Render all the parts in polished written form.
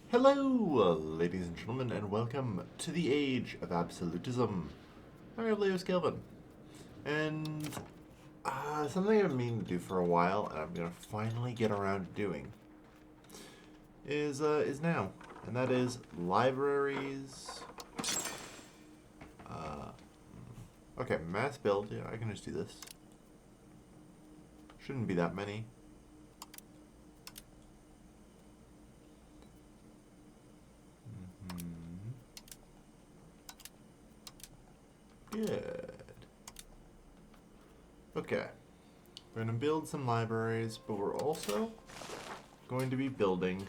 Hello, ladies and gentlemen, and welcome to the age of absolutism. I'm Leo Skelvin, and something I've been meaning to do for a while, and I'm gonna finally get around to doing, is now, and that is libraries. Uh, okay, mass build. Yeah, I can just do this. Shouldn't be that many. Good. Okay. We're going to build some libraries, but we're also going to be building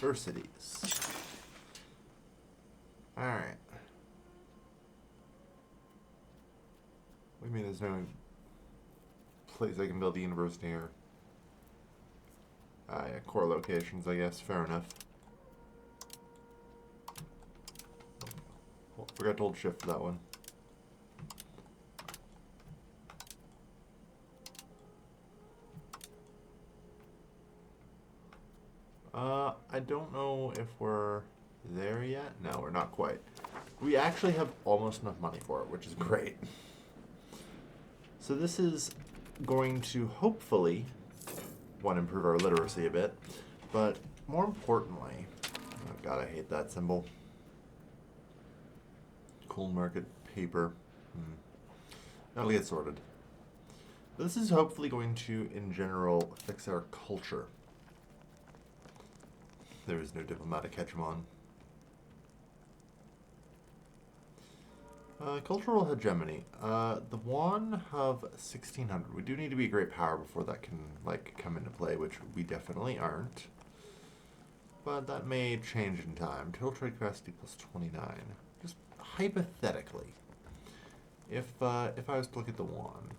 universities. Alright. What do you mean there's no place I can build a university here? Yeah, core locations, I guess. Fair enough. Oh, forgot to hold shift for that one. I don't know if we're there yet. No, we're not quite. We actually have almost enough money for it, which is great. So this is going to hopefully, one, improve our literacy a bit, but more importantly, oh god, I hate that symbol. Coal market paper. That'll get sorted. This is hopefully going to, in general, fix our culture. There is no diplomatic hegemon. Cultural hegemony. The Yuan have 1600. We do need to be a great power before that can, come into play, which we definitely aren't. But that may change in time. Total trade capacity plus 29. Just hypothetically. If I was to look at the Yuan,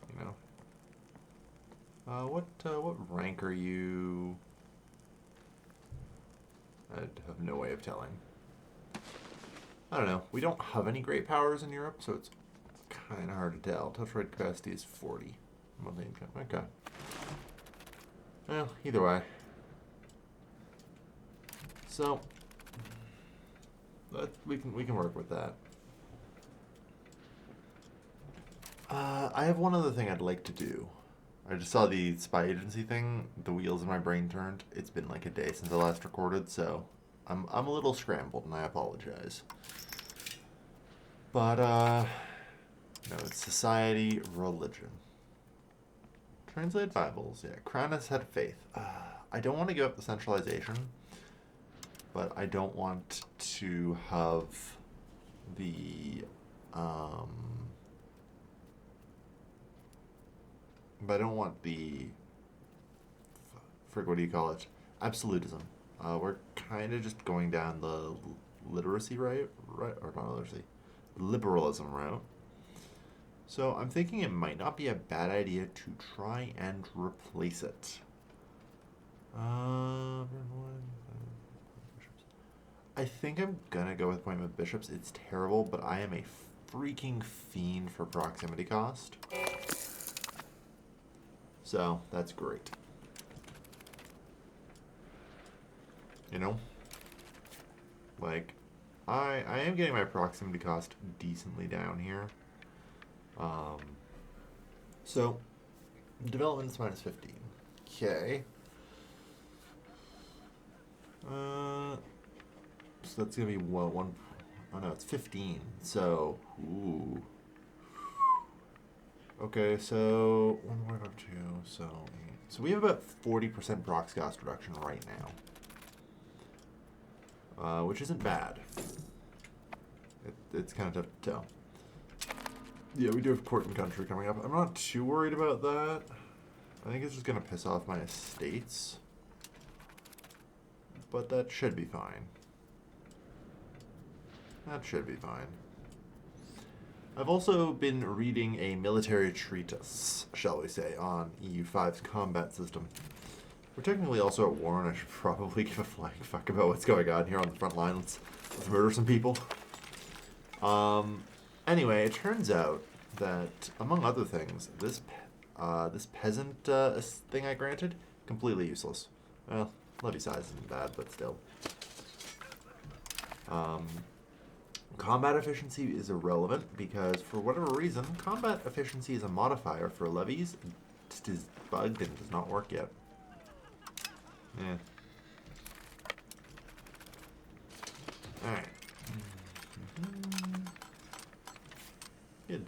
you know. What rank are you? I have no way of telling. I don't know. We don't have any great powers in Europe, so it's kind of hard to tell. Total trade capacity is 40. Monthly income. Okay. Well, either way. So we can work with that. I have one other thing I'd like to do. I just saw the spy agency thing. The wheels in my brain turned. It's been like a day since I last recorded, so I'm a little scrambled, and I apologize. But no, it's society, religion. Translate Bibles. Yeah, Crown has had faith. I don't want to give up the centralization, but I don't want to have the but I don't want the what do you call it? Absolutism. We're kind of just going down the literacy right, or not literacy, liberalism route. So I'm thinking it might not be a bad idea to try and replace it. I think I'm gonna go with appointment bishops. It's terrible, but I am a freaking fiend for proximity cost. So that's great. You know? Like, I am getting my proximity cost decently down here. So, development is minus 15. Okay. So that's going to be one. Oh no, it's 15. So, ooh. Okay, so 1.2, so 8. So we have about 40% prox cost reduction right now. Which isn't bad. It's kind of tough to tell. Yeah, we do have court and country coming up. I'm not too worried about that. I think it's just going to piss off my estates. But that should be fine. That should be fine. I've also been reading a military treatise, shall we say, on EU5's combat system. We're technically also at war, and I should probably give a flying fuck about what's going on here on the front line. Let's murder some people. Anyway, it turns out that, among other things, this peasant thing I granted, completely useless. Well, levy size isn't bad, but still. Combat efficiency is irrelevant because for whatever reason, combat efficiency is a modifier for levies. It is bugged and does not work yet. Yeah. Alright. Good.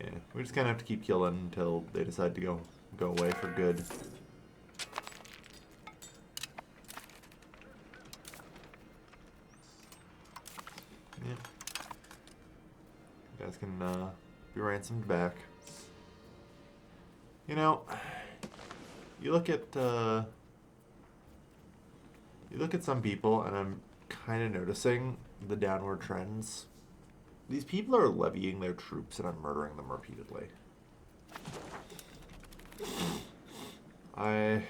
Yeah, we just kind of have to keep killing until they decide to go away for good. Yeah. You guys can be ransomed back. You know, you look at some people, and I'm kind of noticing the downward trends. These people are levying their troops, and I'm murdering them repeatedly. We're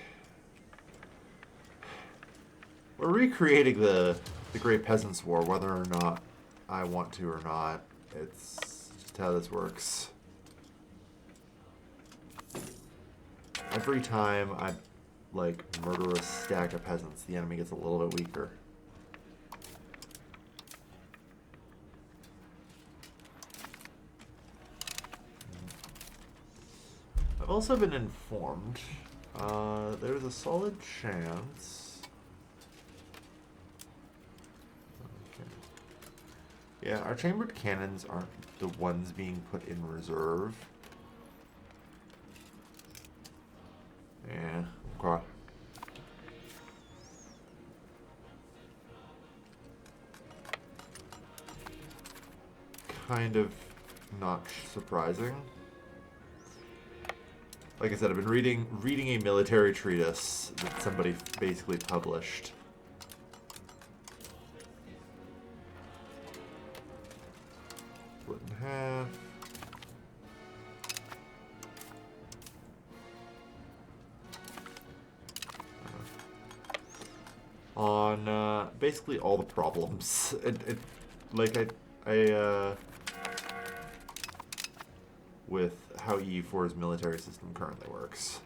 recreating the Great Peasants' War, whether or not I want to or not. It's just how this works. Every time I murder a stack of peasants, the enemy gets a little bit weaker. I've also been informed there's a solid chance. Okay. Yeah, our chambered cannons aren't the ones being put in reserve. Yeah, okay. Kind of not surprising. Like I said, I've been reading a military treatise that somebody basically published. Split in half. On basically all the problems. With how EU4's military system currently works.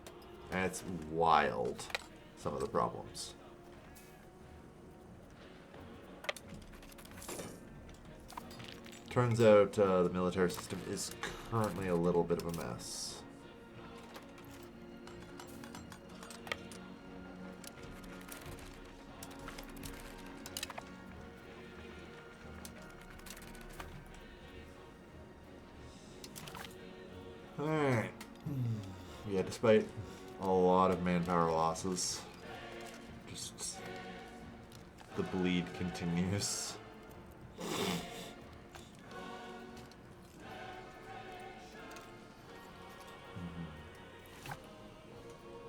And it's wild, some of the problems. Turns out the military system is currently a little bit of a mess. Alright. Yeah, despite a lot of manpower losses, just the bleed continues.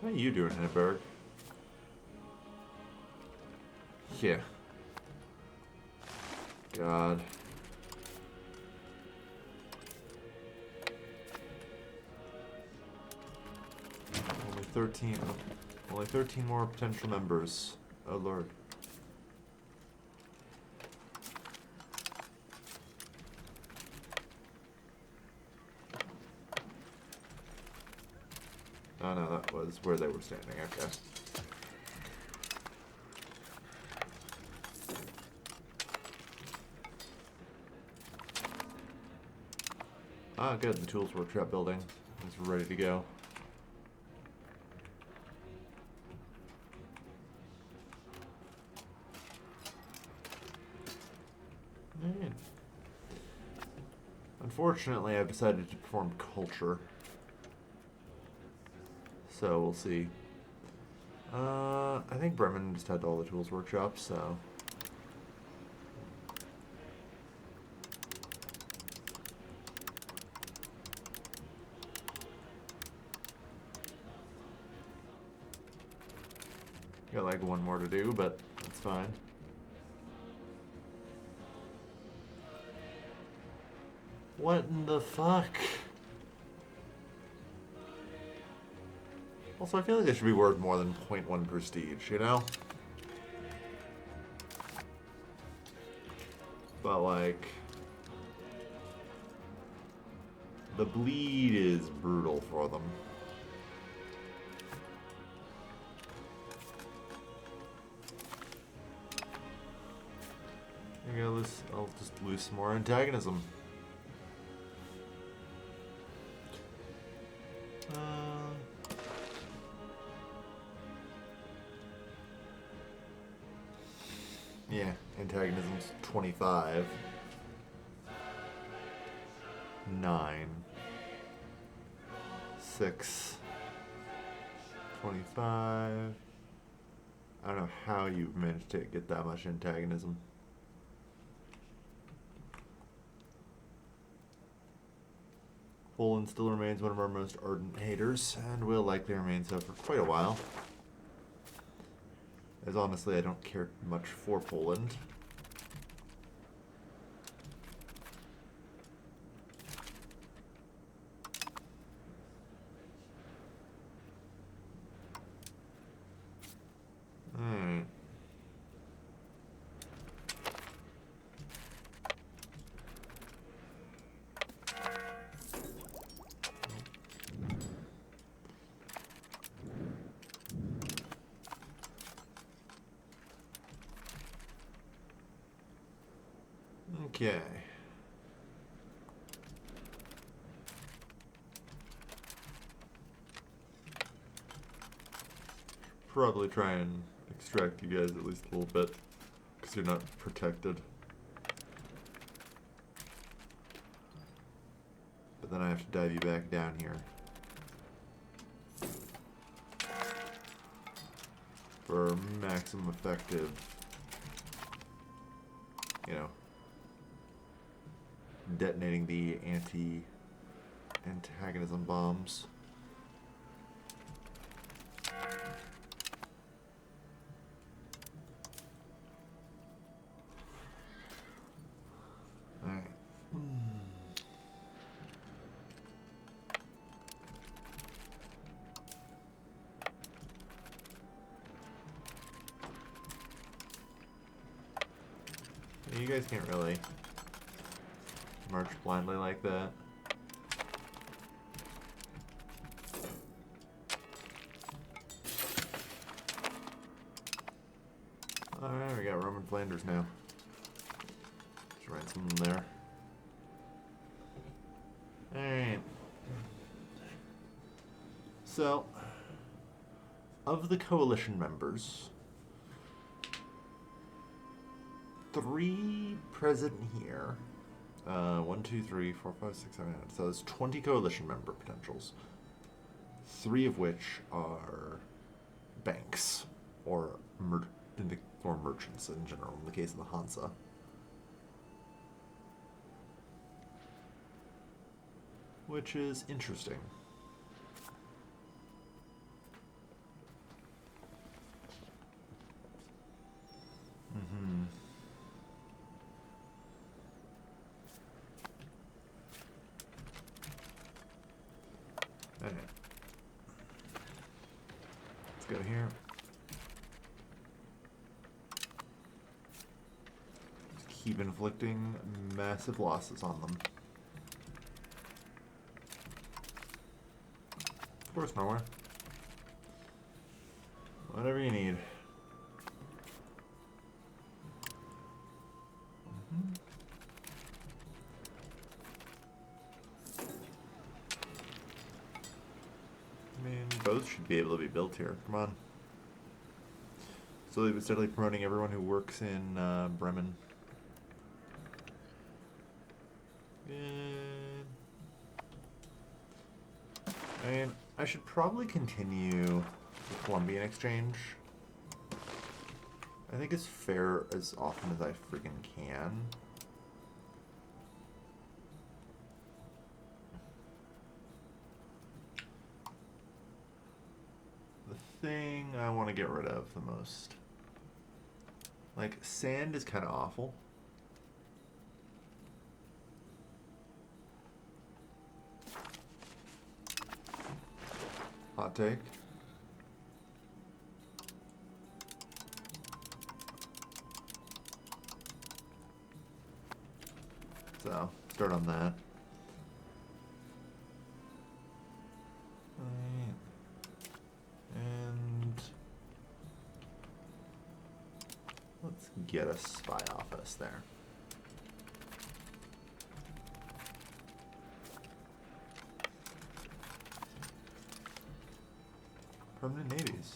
How are you doing, Hindenburg? Yeah. God. Only 13 more potential members. Oh lord. Oh no, that was where they were standing, okay. Ah, good, the tools workshop building is ready to go. Man. Unfortunately, I've decided to perform culture. So we'll see. I think Bremen just had all the tools workshops, so. Got like one more to do, but that's fine. What in the fuck? Also, I feel like they should be worth more than 0.1 prestige, you know? But, like, the bleed is brutal for them. Maybe I'll just lose some more antagonism. Yeah, antagonism's 25. 9. 6. 25. I don't know how you've managed to get that much antagonism. Poland still remains one of our most ardent haters, and will likely remain so for quite a while. As honestly, I don't care much for Poland. Okay. Probably try and extract you guys at least a little bit, because you're not protected. But then I have to dive you back down here. For maximum effective, you know, detonating the anti-antagonism bombs. Alright. You guys can't really march blindly like that. Alright, we got Roman Flanders now. Let's write some there. Alright. So, of the coalition members, 3 present here. 1, 2, 3, 4, 5, 6, 7, 8. So there's 20 coalition member potentials. 3 of which are banks or merchants in general. In the case of the Hansa, which is interesting. Okay. Let's go here. Just keep inflicting massive losses on them. Of course, Norway. Whatever you need. Both should be able to be built here. Come on. Slowly but steadily promoting everyone who works in Bremen. And I should probably continue the Columbian exchange. I think it's fair as often as I freaking can. Thing I want to get rid of the most. Like, sand is kind of awful. Hot take. So, start on that. Get a spy office there. permanent navies.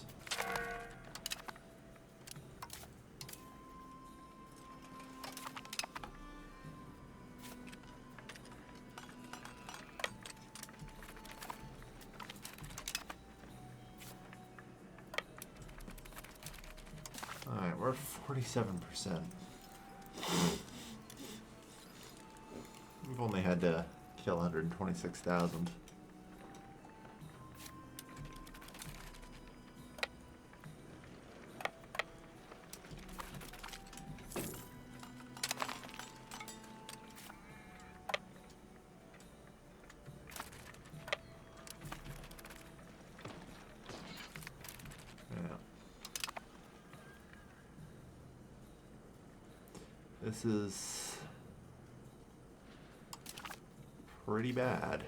Alright, we're at 47%. We've only had to kill 126,000. This is pretty bad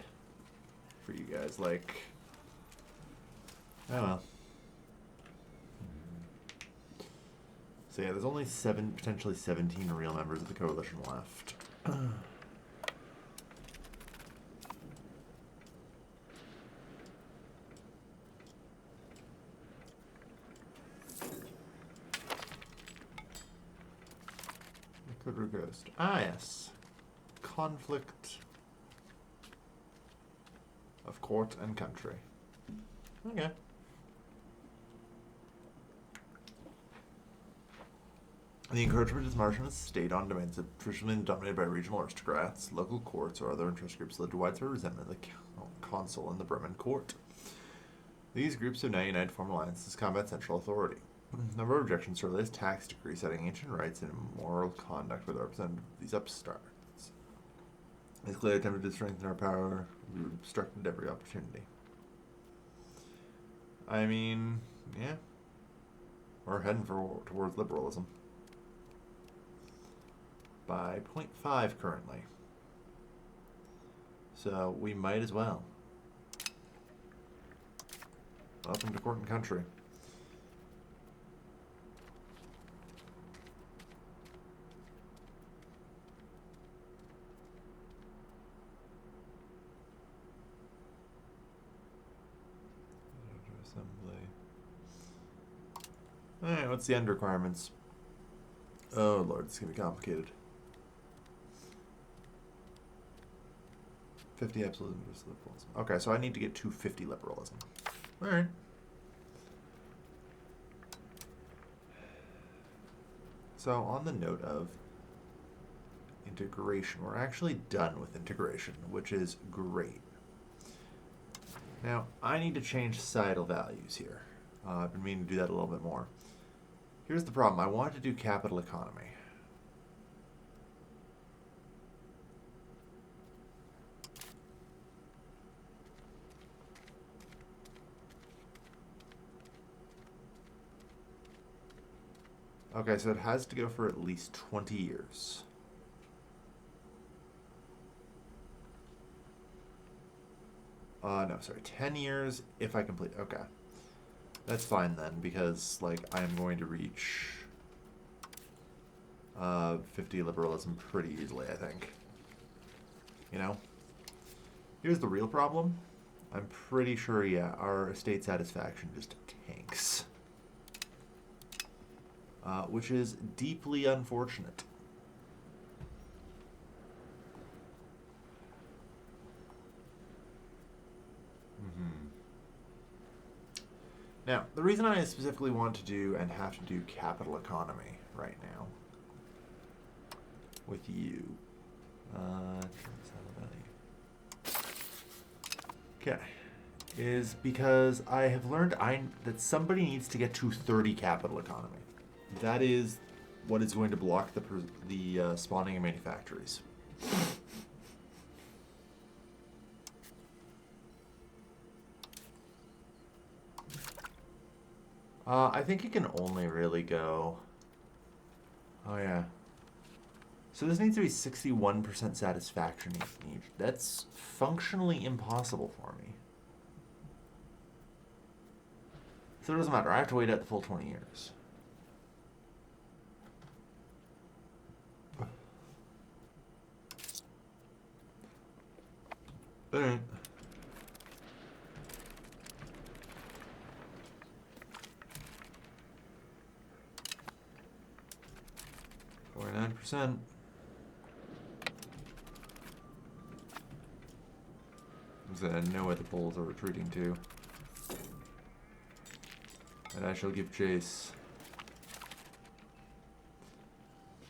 for you guys. Like, I don't know. So yeah, there's only potentially 17 real members of the coalition left. Ghost. Ah, yes. Conflict of court and country. Okay. The encouragement of Dithmarschen state-on domains have traditionally been dominated by regional aristocrats, local courts, or other interest groups led to widespread resentment of the consul and the Bremen court. These groups have now united to form alliances to combat central authority. A number of objections to Earliest tax decree setting ancient rights and immoral conduct with representative of these upstarts. It's clearly attempted to strengthen our power. We obstructed every opportunity. I mean, yeah. We're heading towards liberalism. By 0.5 currently. So we might as well. Welcome to court and country. Alright, what's the end requirements? Oh lord, it's gonna be complicated. 50 absolute liberalism. Okay, so I need to get to 50 liberalism. Alright. So on the note of integration, we're actually done with integration, which is great. Now, I need to change societal values here. I've been meaning to do that a little bit more. Here's the problem. I want to do capital economy. Okay, so it has to go for at least 20 years. No, sorry, 10 years if I complete. Okay. That's fine then, because, like, I am going to reach 50 liberalism pretty easily, I think. You know? Here's the real problem. I'm pretty sure, yeah, our estate satisfaction just tanks. Which is deeply unfortunate. Now, the reason I specifically want to do and have to do capital economy right now with you, okay, is because I have learned that somebody needs to get to 30 capital economy. That is what is going to block the spawning of manufactories. I think it can only really go... Oh, yeah. So this needs to be 61% satisfaction each. That's functionally impossible for me. So it doesn't matter. I have to wait out the full 20 years. Alright. 49%. I know where the Poles are retreating to. And I shall give chase.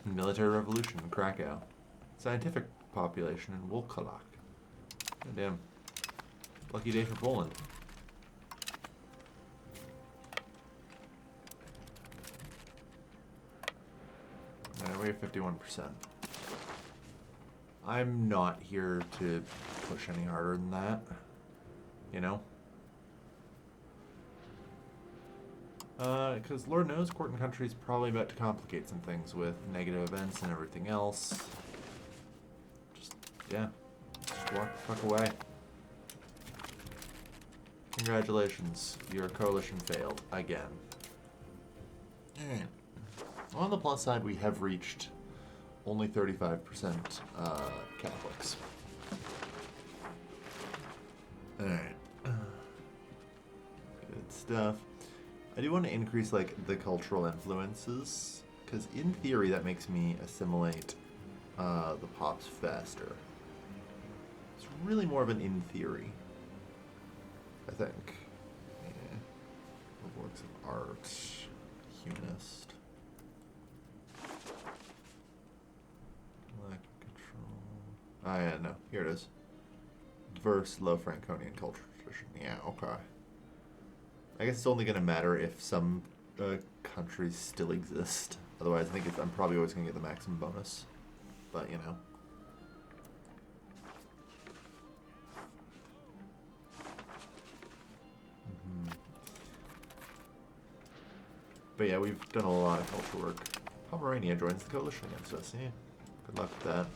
Military revolution in Krakow. Scientific population in Wolkalak. Damn. Lucky day for Poland. Alright, we have 51%. I'm not here to push any harder than that. You know? Because Lord knows Court and Country is probably about to complicate some things with negative events and everything else. Just, yeah. Just walk the fuck away. Congratulations. Your coalition failed. Again. Alright. On the plus side, we have reached only 35% Catholics. Alright. Good stuff. I do want to increase, like, the cultural influences, because in theory that makes me assimilate the pops faster. It's really more of an in theory, I think. Yeah. Works of art. Humanist. Lack of control. Ah, yeah, no. Here it is. Diverse, low Franconian culture tradition. Yeah, okay. I guess it's only going to matter if some countries still exist. Otherwise, I think I'm probably always going to get the maximum bonus. But, you know. But yeah, we've done a lot of cultural work. Pomerania joins the coalition against us. Yeah. Good luck with that.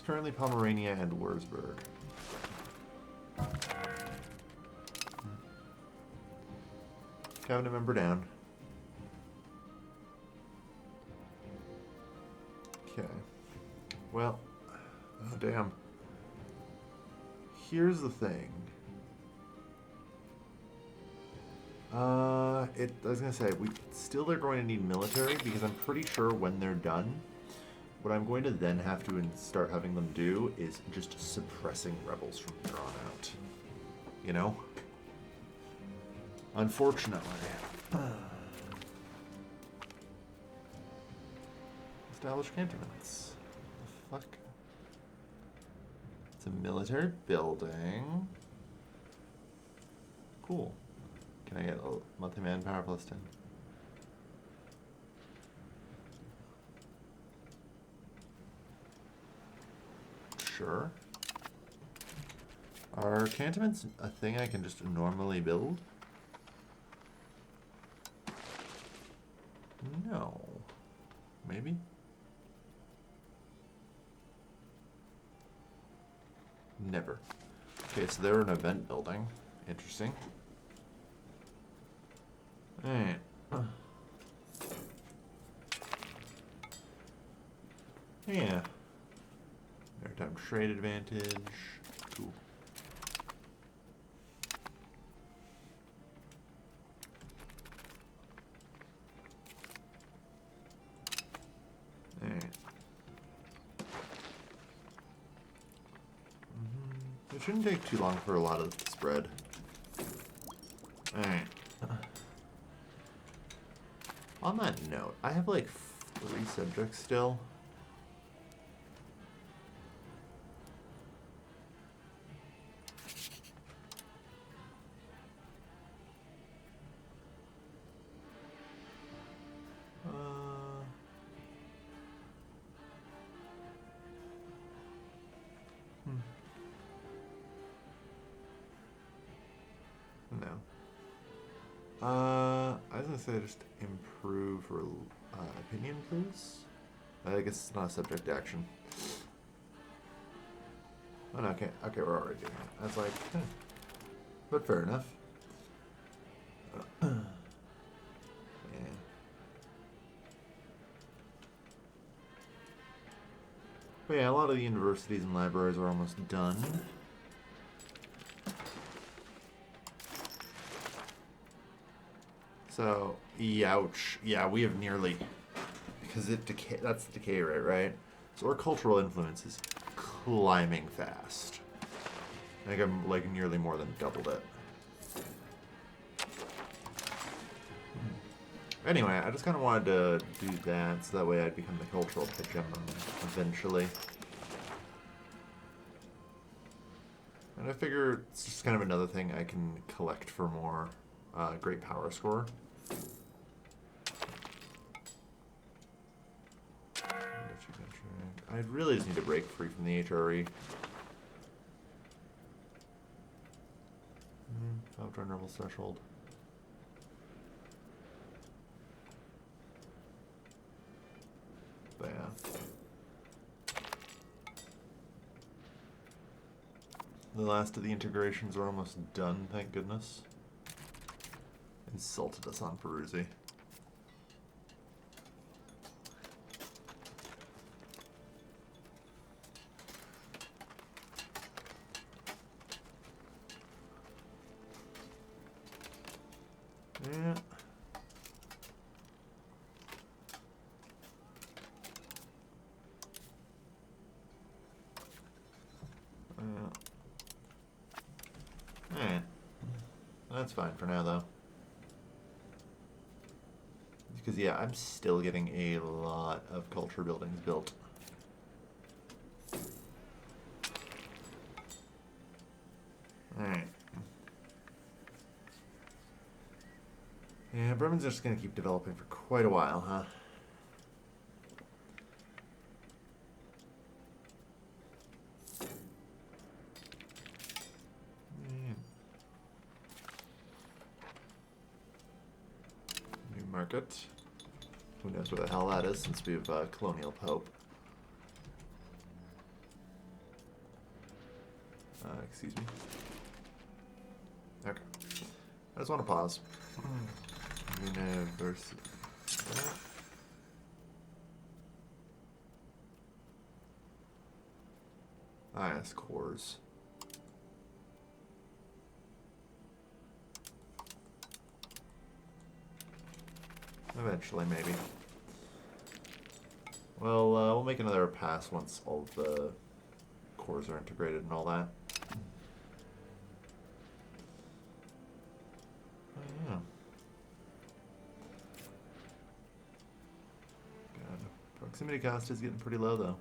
Currently Pomerania and Wurzburg. Cabinet member down. Okay. Well, oh damn. Here's the thing. I was gonna say, we still are going to need military because I'm pretty sure when they're done, what I'm going to then have to start having them do is just suppressing rebels from here on out. You know? Unfortunately. Establish cantonments. What the fuck? It's a military building. Cool. Can I get a monthly manpower plus 10? Sure. Are cantonments a thing I can just normally build? No. Maybe? Never. Okay, so they're an event building. Interesting. Alright. Yeah. Maritime trade advantage. Cool. Alright. It shouldn't take too long for a lot of the spread. Alright. On that note, I have like 3 subjects still. I was gonna say just improve opinion, please. I guess it's not a subject to action. Oh no, okay, we're already doing it. I was like, but fair enough. Yeah. But yeah, a lot of the universities and libraries are almost done. So, ouch. Yeah, we have nearly, because it decay. That's the decay rate, right? So our cultural influence is climbing fast. I think I'm like nearly more than doubled it. Anyway, I just kind of wanted to do that so that way I'd become the cultural hegemon eventually. And I figure it's just kind of another thing I can collect for more great power score. I really just need to break free from the HRE. Vulnerable threshold. But yeah. The last of the integrations are almost done, thank goodness. Insulted us on Peruzzi. Yeah. That's fine for now, though. Because, yeah, I'm still getting a lot of culture buildings built. Alright. Yeah, Bremen's just going to keep developing for quite a while, huh? New market. Who knows where the hell that is since we have Colonial Pope. Excuse me. Okay. I just want to pause. Universalis. Yes, cores. Eventually, maybe. Well, we'll make another pass once all of the cores are integrated and all that. Oh, yeah. God, proximity cost is getting pretty low, though.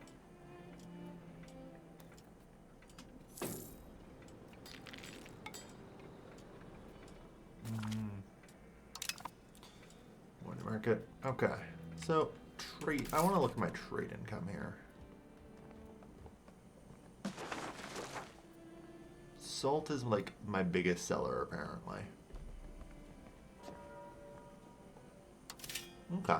Morning market. Okay. So, trade. I want to look at my trade income here. Salt is like my biggest seller, apparently. Okay.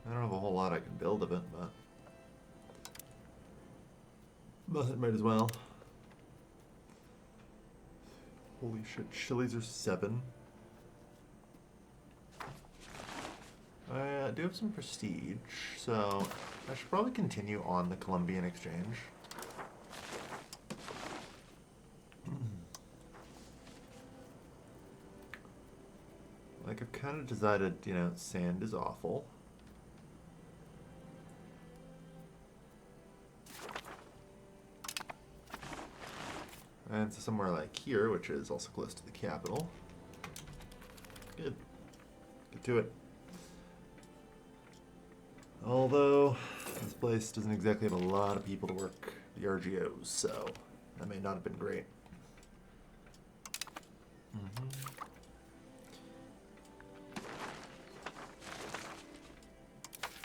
I don't have a whole lot I can build of it, but it might as well. Holy shit, chilies are 7. I do have some prestige, so I should probably continue on the Columbian exchange. Like, I've kind of decided, you know, sand is awful. And so somewhere like here, which is also close to the capital. Good. Get to it. Although, this place doesn't exactly have a lot of people to work the RGOs, so that may not have been great.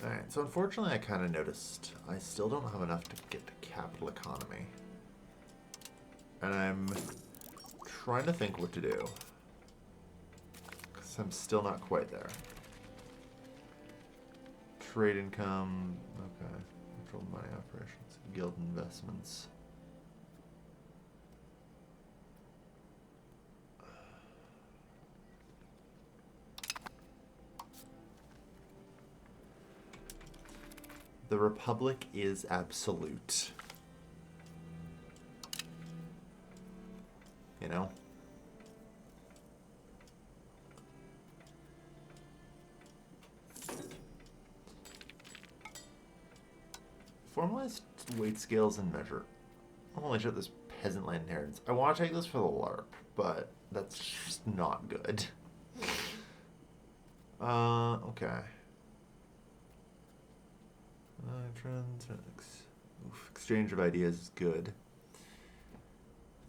Alright, so unfortunately I kind of noticed I still don't have enough to get to capital economy. And I'm trying to think what to do. Because I'm still not quite there. Trade income, okay. Control money operations, guild investments. The Republic is absolute. You know? Formalized weight scales and measure. Holy shit, this peasant land inheritance. I want to take this for the LARP, but that's just not good. Okay. Exchange of ideas is good.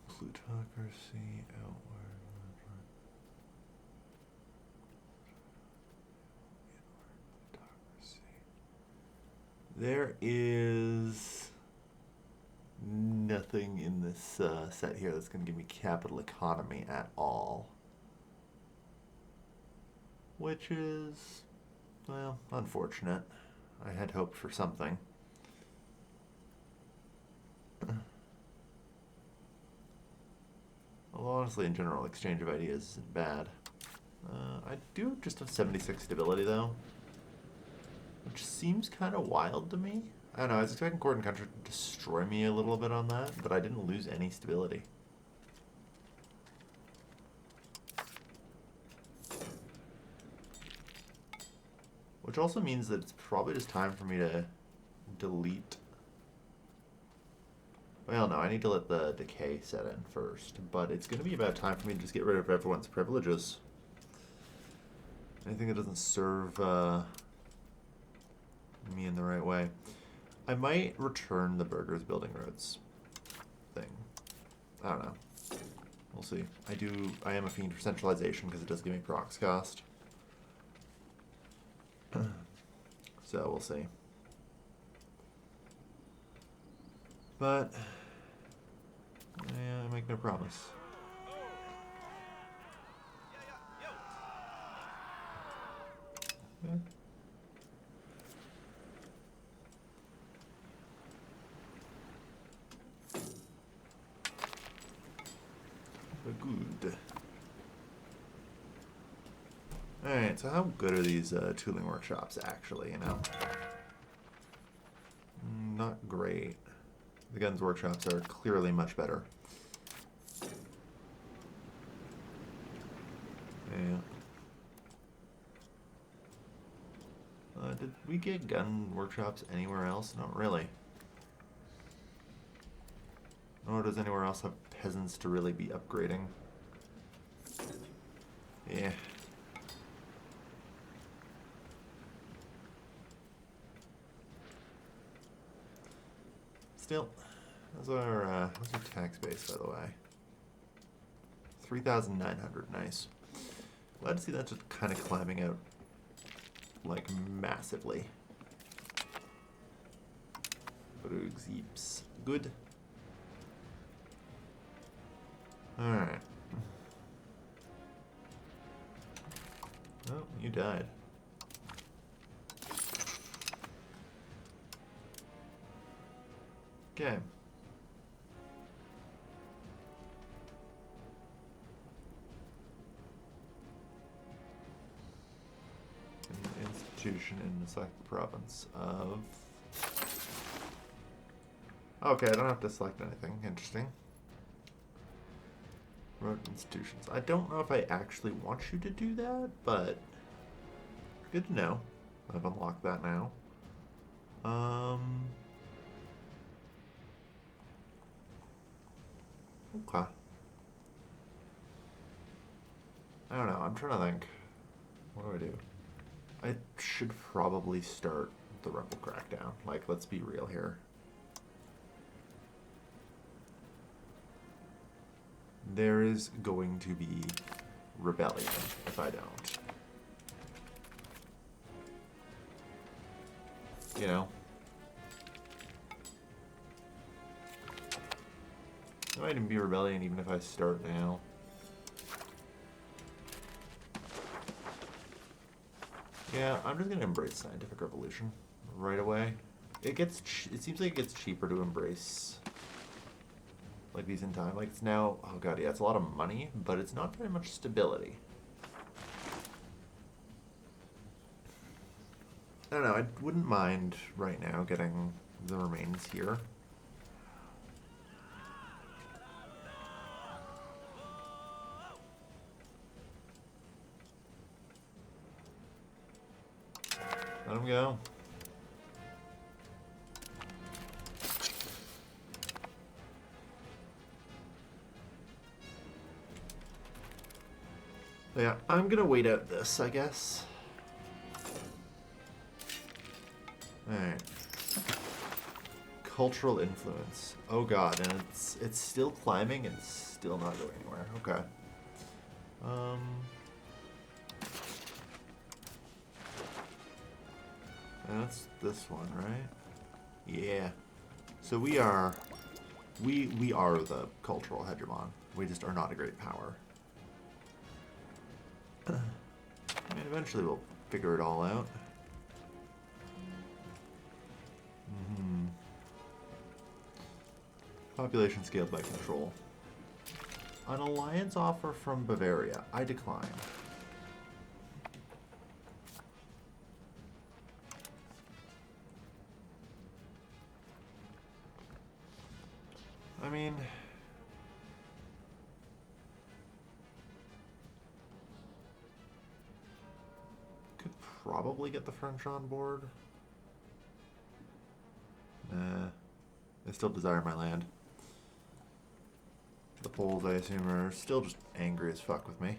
Plutocracy, outward. There is nothing in this set here that's going to give me capital economy at all. Which is, well, unfortunate. I had hoped for something. Although honestly, in general, exchange of ideas isn't bad. I do just have 76 stability, though. Which seems kind of wild to me. I don't know, I was expecting Court and Country to destroy me a little bit on that, but I didn't lose any stability. Which also means that it's probably just time for me to delete. Well, no, I need to let the decay set in first, but it's going to be about time for me to just get rid of everyone's privileges. Anything that doesn't serve me in the right way. I might return the burgers building roads thing. I don't know. We'll see. I am a fiend for centralization because it does give me procs cost. So we'll see. But yeah, I make no promise. Yeah. Good. Alright, so how good are these tooling workshops actually, you know? Not great. The guns workshops are clearly much better. Yeah. Did we get gun workshops anywhere else? Not really. Nor does anywhere else have peasants to really be upgrading. Yeah. Still, how's our tax base, by the way? 3,900, nice. Glad to see that just kind of climbing out, like, massively. Brugzeeps. Good. Alright. Oh, you died. Okay. An institution in the select province of... Okay, I don't have to select anything. Interesting. Remote institutions. I don't know if I actually want you to do that, but good to know. I've unlocked that now. Okay. I don't know. I'm trying to think. What do? I should probably start the rebel crackdown. Like, let's be real here. There is going to be rebellion if I don't. You know? There might even be rebellion even if I start now. Yeah, I'm just gonna embrace scientific revolution right away. It seems like it gets cheaper to embrace like these in time. Like it's now, oh god, yeah, it's a lot of money, but it's not very much stability. I don't know, I wouldn't mind right now getting the remains here. Let him go. So yeah, I'm gonna wait out this, I guess. Alright. Cultural influence. Oh god, and it's still climbing and still not going anywhere. Okay. That's this one, right? Yeah. So we are the cultural hegemon. We just are not a great power. I mean, eventually we'll figure it all out. Population scaled by control. An alliance offer from Bavaria. I decline. I mean, could probably get the French on board. Nah, they still desire my land. The Poles, I assume, are still just angry as fuck with me.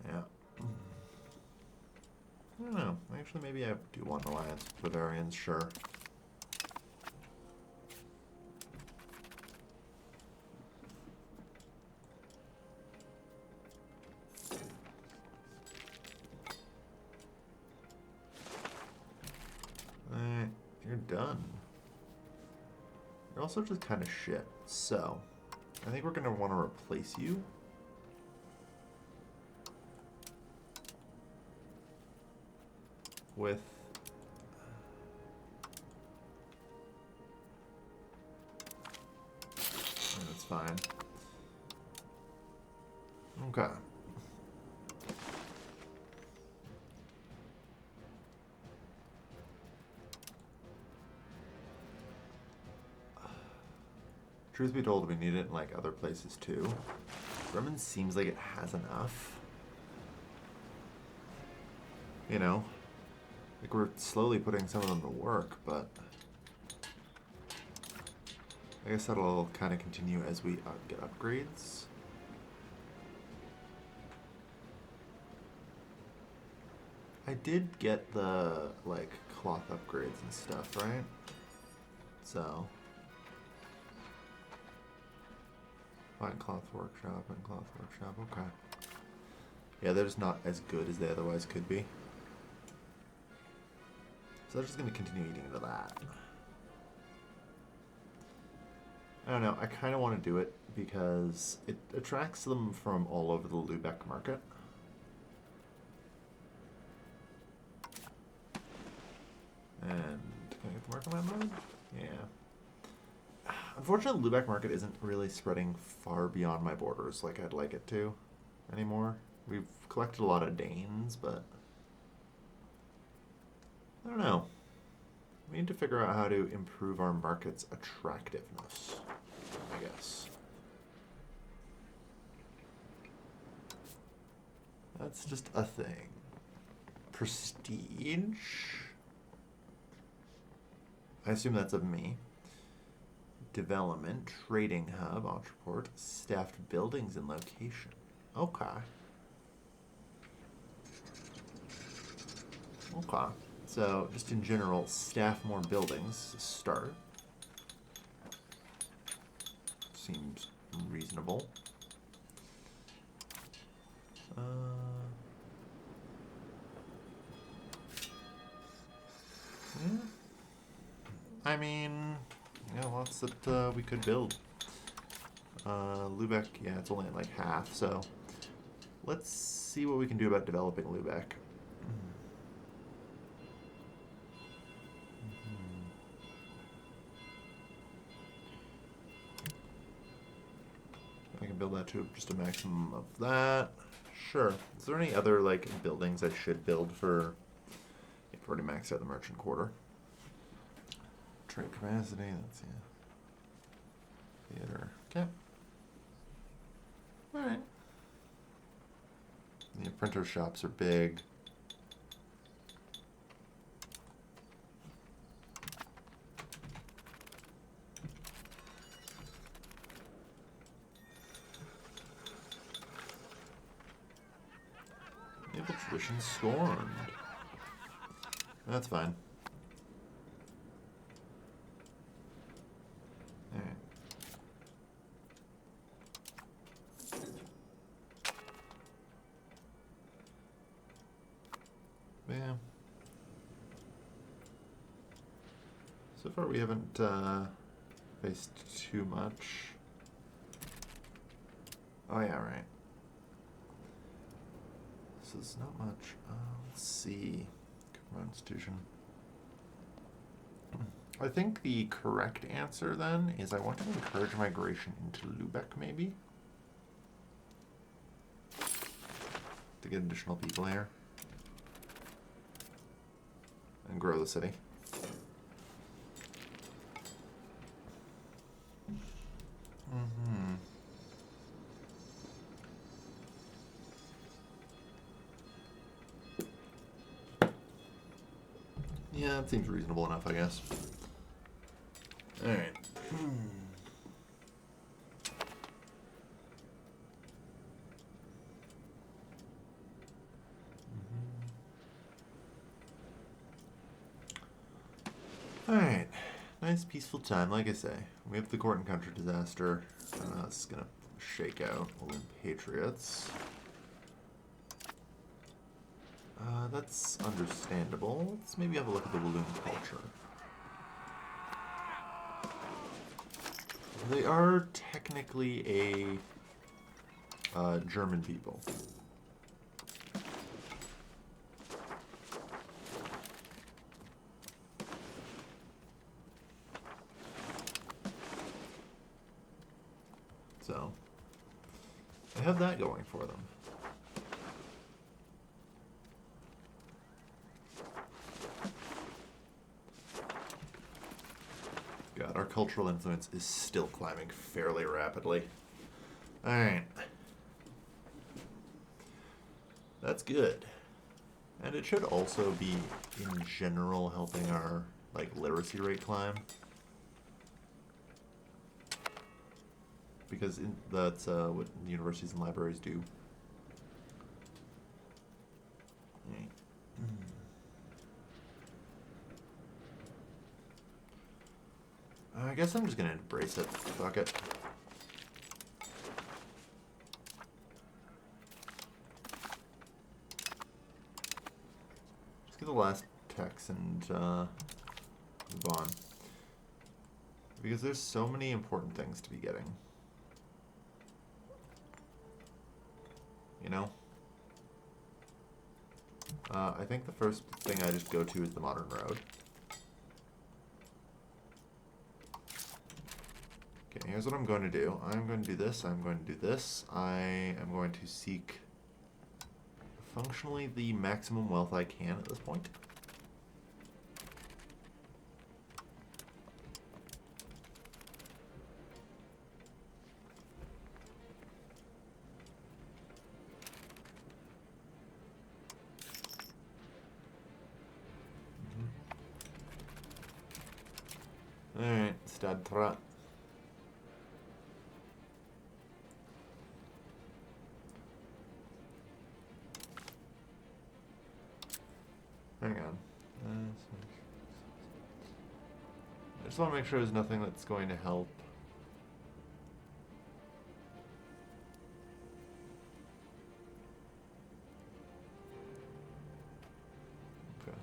Yeah. I don't know. Actually, maybe I do want an alliance with Bavarians, sure. Alright, you're done. You're also just kind of shit, so I think we're going to want to replace you. With that's fine. Okay. Truth be told, we need it in like other places too. Bremen seems like it has enough. You know? Like, we're slowly putting some of them to work, but I guess that'll kind of continue as we get upgrades. I did get the, like, cloth upgrades and stuff, right? So, find cloth workshop and cloth workshop, okay. Yeah, they're just not as good as they otherwise could be. So they're just going to continue eating into that. I don't know. I kind of want to do it because it attracts them from all over the Lübeck market. And can I get the market on mode? Yeah. Unfortunately, Lübeck market isn't really spreading far beyond my borders like I'd like it to anymore. We've collected a lot of Danes, but I don't know. We need to figure out how to improve our market's attractiveness, I guess. That's just a thing. Prestige? I assume that's of me. Development, trading hub, entreport, staffed buildings and location. Okay. Okay. So, just in general, staff more buildings to start. Seems reasonable. Yeah. I mean, yeah, lots that we could build. Lübeck, yeah, it's only at like half, so let's see what we can do about developing Lübeck. I can build that to just a maximum of that. Sure. Is there any other like buildings I should build for already maxed out the merchant quarter. Trade capacity, that's theater. Okay. Alright. The printer shops are big. Yeah, the tradition scorned. That's fine. Alright. Yeah. So far we haven't faced too much. Oh yeah, right. So there's not much. Let's see. Government institution. I think the correct answer then is I want to encourage migration into Lubeck, maybe? To get additional people here. And grow the city. Mm-hmm. Yeah, that seems reasonable enough, I guess. Alright. Alright. Nice peaceful time, like I say. We have the court and country disaster. This is gonna shake out Walloon Patriots. That's understandable. Let's maybe have a look at the Walloon culture. They are technically a German people. So, they have that going for them. God, our cultural influence is still climbing fairly rapidly. Alright. That's good. And it should also be, in general, helping our, like, literacy rate climb. Because that's what universities and libraries do. Right. I guess I'm just gonna embrace it. Fuck it. Let's get the last text and move on. Because there's so many important things to be getting. You know? I think the first thing I just go to is the modern road. Okay, here's what I'm going to do. I'm going to do this, I'm going to do this. I am going to seek functionally the maximum wealth I can at this point. Alright, Stadtra. Hang on. I just want to make sure there's nothing that's going to help. Okay.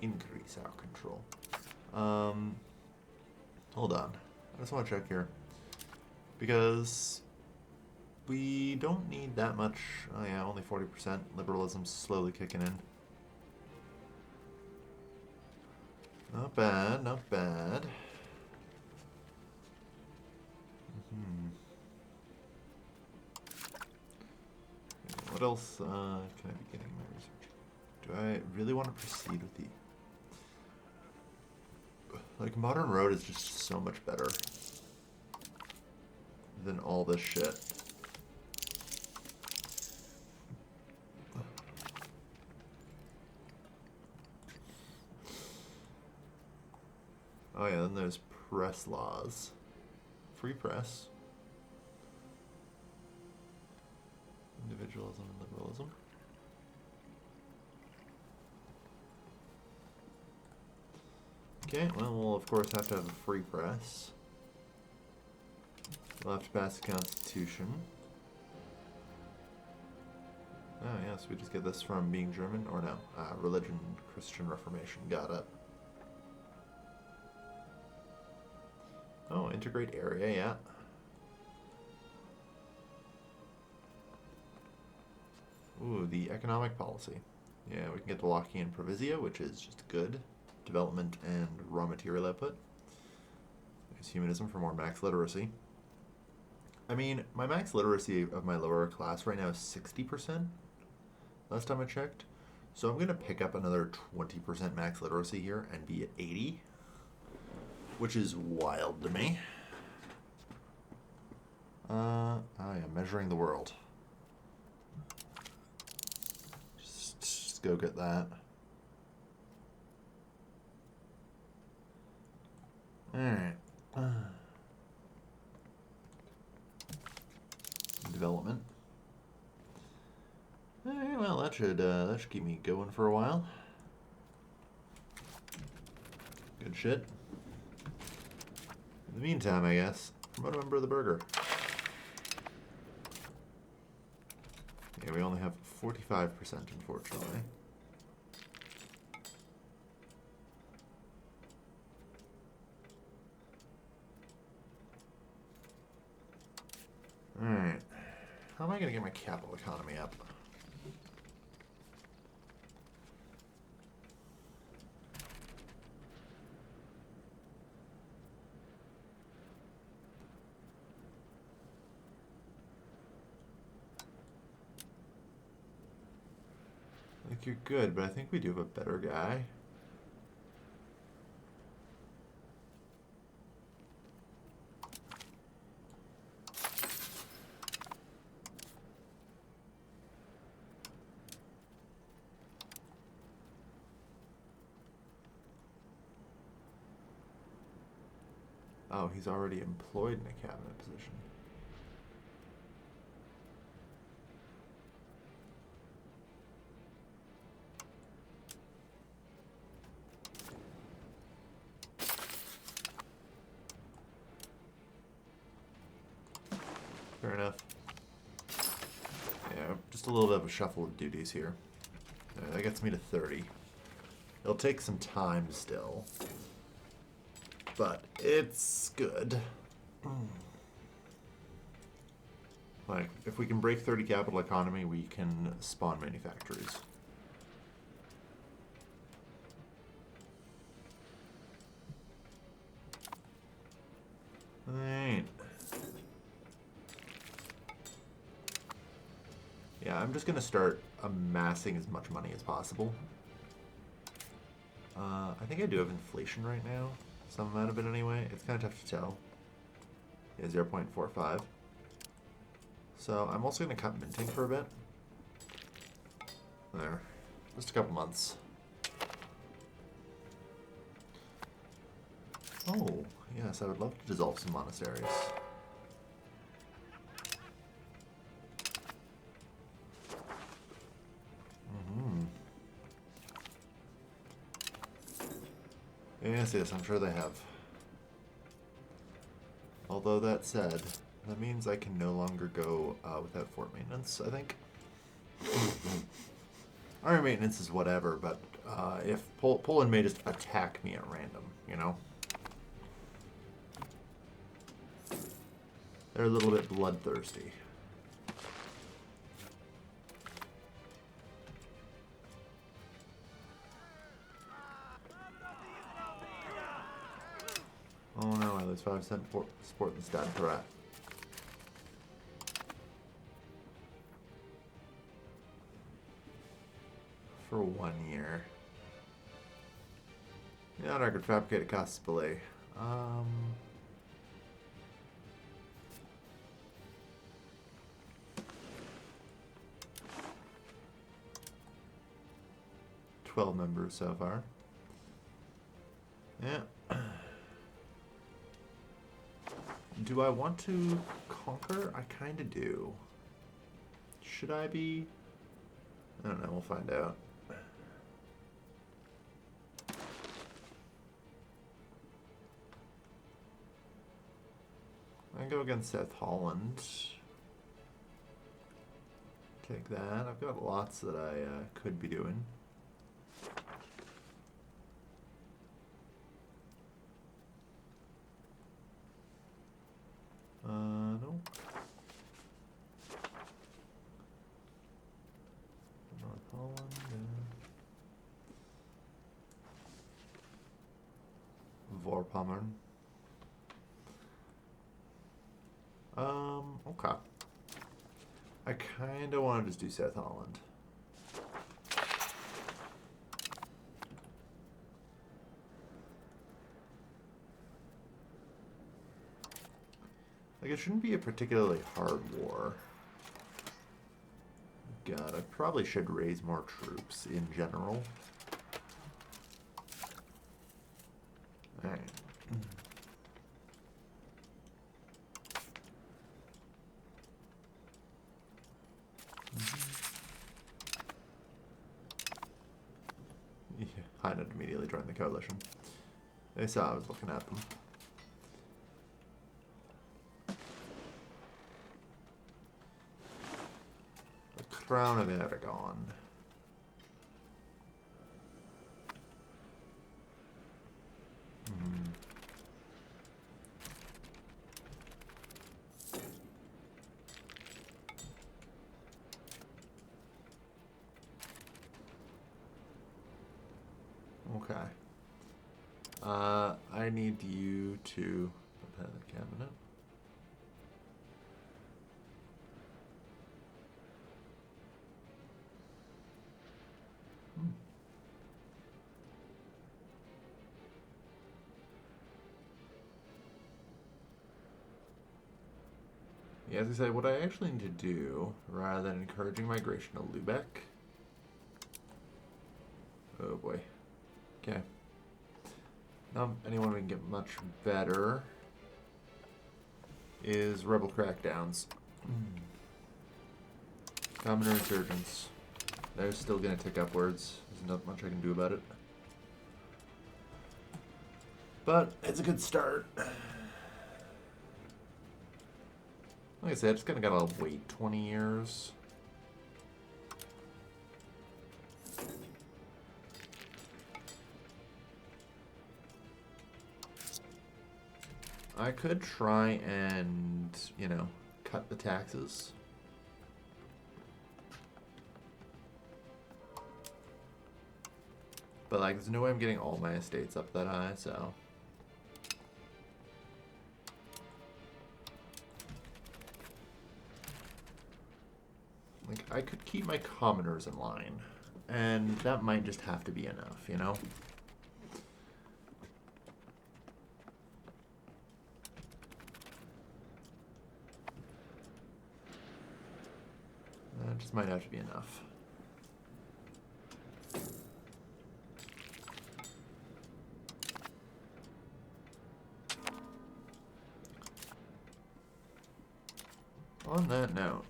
Increase our control. Hold on. I just want to check here. Because we don't need that much. Oh yeah, only 40%. Liberalism's slowly kicking in. Not bad, not bad. What else can I be getting in my research? Do I really want to proceed with the... Like, Modern Road is just so much better than all this shit. Oh yeah, then there's press laws. Free press. Individualism and liberalism. Okay, well, we'll of course have to have a free press. We'll have to pass a constitution. Oh yes, we just get this from being German, or no, religion, Christian Reformation, got it. Oh, integrate area, yeah. Ooh, the economic policy. Yeah, we can get the locking in Provisia, which is just good. Development and raw material output. There's humanism for more max literacy. I mean, my max literacy of my lower class right now is 60%. Last time I checked. So I'm going to pick up another 20% max literacy here and be at 80. Which is wild to me. Oh yeah, measuring the world. Just go get that. Alright. Development. Alright, well that should keep me going for a while. Good shit. In the meantime, I guess, promote a member of the burger. Yeah, we only have 45%, unfortunately. Alright. How am I going to get my capital economy up? Like, you're good, but I think we do have a better guy. Oh, he's already employed in a cabinet position. Fair enough. Yeah, just a little bit of a shuffle of duties here. That gets me to 30. It'll take some time still. But it's good. Like, if we can break 30 capital economy, we can spawn manufactories. Alright. Yeah, I'm just gonna start amassing as much money as possible. I think I do have inflation right now. Some amount of it anyway. It's kind of tough to tell. Yeah, 0.45. So I'm also going to cut minting for a bit. There. Just a couple months. Oh, yes, I would love to dissolve some monasteries. Yes, yes, I'm sure they have. Although that said, that means I can no longer go without fort maintenance, I think. Army maintenance is whatever, but if Poland may just attack me at random, you know? They're a little bit bloodthirsty. Oh no, I lose 5% support the stat threat. For for 1 year. Yeah, on record, fabricated costs belay. 12 members so far. Yeah. Do I want to conquer? I kind of do. Should I be? I don't know. We'll find out. I can go against South Holland. Take that. I've got lots that I could be doing. No. North Holland. Vorpommern. Okay. I kind of want to just do South Holland. Like, it shouldn't be a particularly hard war. God, I probably should raise more troops in general. Alright. Yeah, Hynod immediately joined the coalition. They saw I was looking at them. Crown of Aragon. Okay. I need you to prepare the cabinet. Yeah, as I said, what I actually need to do, rather than encouraging migration to Lubeck... Oh boy. Okay. Not anyone we can get much better is rebel crackdowns. Common insurgents. They're still going to tick upwards. There's not much I can do about it. But it's a good start. Like I said, it's going to gotta wait 20 years. I could try and, you know, cut the taxes. But, like, there's no way I'm getting all my estates up that high, so... Like, I could keep my commoners in line, and that might just have to be enough, you know? That just might have to be enough. On that note,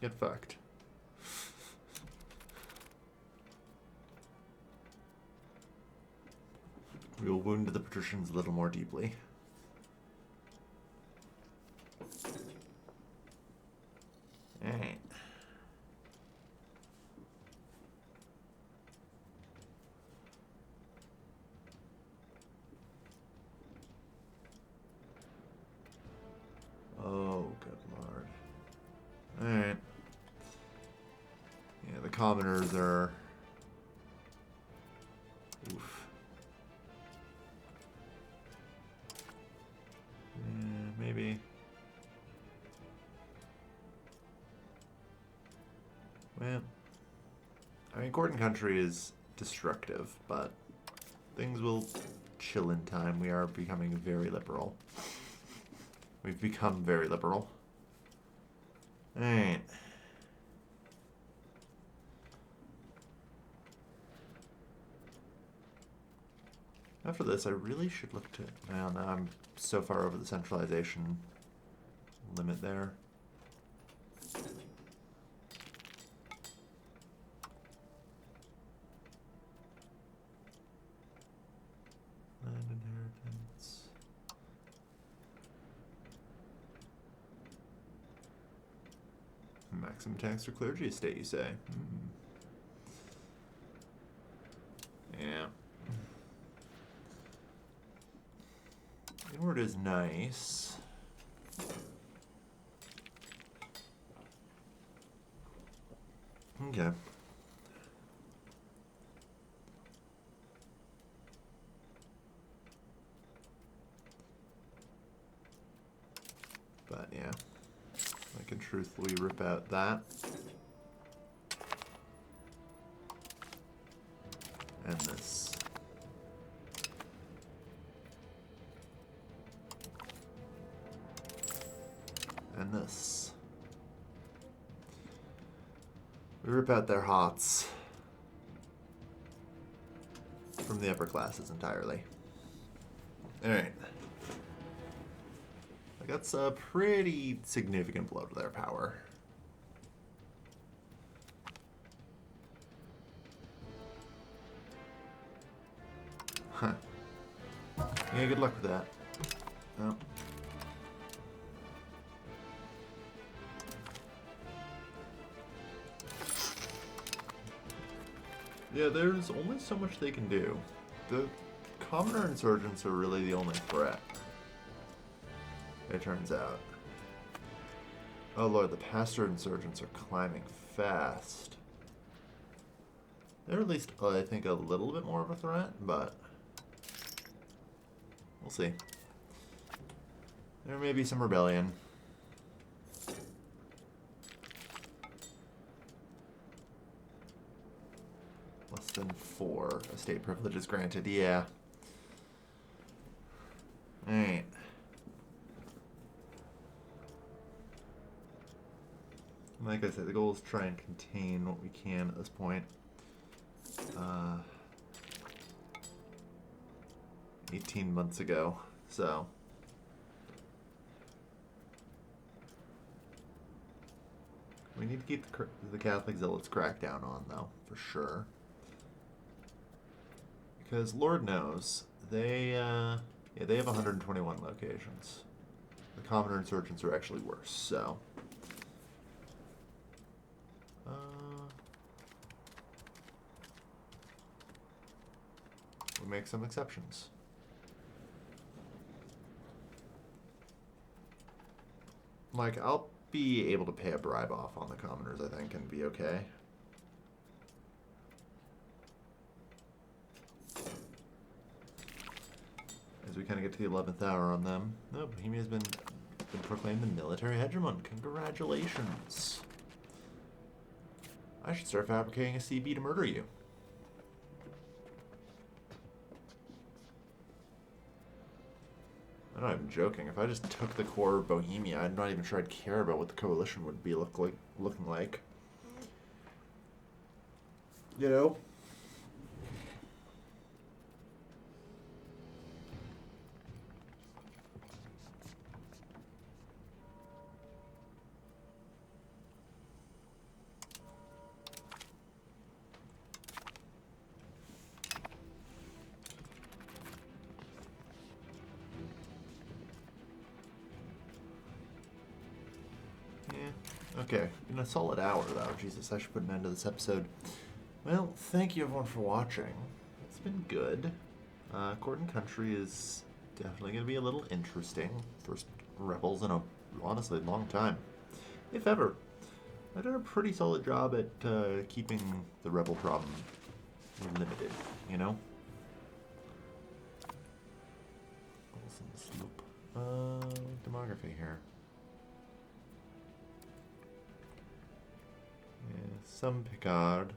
get fucked. We will wound the patricians a little more deeply. Alright. Oh, good lord. Alright. Yeah, the commoners are... Oof. Yeah, maybe. Well, I mean, Gordon Country is destructive, but things will chill in time. We are becoming very liberal. We've become very liberal. Alright. After this, I really should look to... Well, now I'm so far over the centralization limit there. Land inheritance. Maximum tax for clergy estate, you say? Yeah. Inward is nice. Okay. But yeah, I can truthfully rip out that. And this. And this. We rip out their hots from the upper classes entirely. Alright. That's a pretty significant blow to their power. Huh. Yeah, good luck with that. Oh. Yeah, there's only so much they can do. The commoner insurgents are really the only threat, it turns out. Oh lord, the pastor insurgents are climbing fast. They're at least, I think, a little bit more of a threat, but we'll see. There may be some rebellion. Less than 4 estate privileges granted, yeah. Alright. Like I said, the goal is to try and contain what we can at this point. 18 months ago, so. We need to keep the Catholic zealots cracked down on, though, for sure. Because Lord knows, they have 121 locations. The commoner insurgents are actually worse, so. We make some exceptions. Like, I'll be able to pay a bribe off on the commoners, I think, and be okay. As we kind of get to the 11th hour on them. No, Bohemia has been proclaimed the military hegemon. Congratulations. I should start fabricating a CB to murder you. I'm not even joking. If I just took the core of Bohemia, I'm not even sure I'd care about what the coalition would be looking like. You know? Okay, in a solid hour though. Jesus, I should put an end to this episode. Well, thank you everyone for watching. It's been good. Gordon Country is definitely going to be a little interesting. First rebels in a, honestly, long time. If ever. I did a pretty solid job at keeping the rebel problem limited, you know? Demography here. some Picard.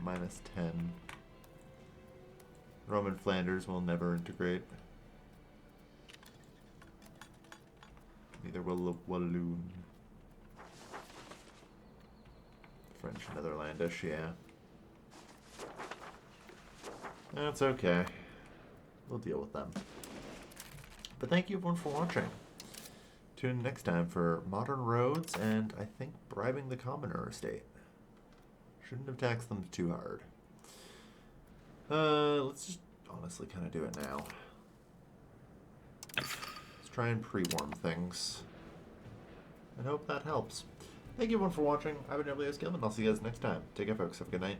Minus 10. Roman Flanders will never integrate. Neither will Walloon. French Netherlandish, yeah. That's okay. We'll deal with them. But thank you everyone for watching. Tune in next time for Modern Roads and I think bribing the Commoner estate. Shouldn't have taxed them too hard. Let's just honestly kind of do it now. Let's try and pre-warm things. And hope that helps. Thank you everyone for watching. I've been WS Gilman. I'll see you guys next time. Take care folks. Have a good night.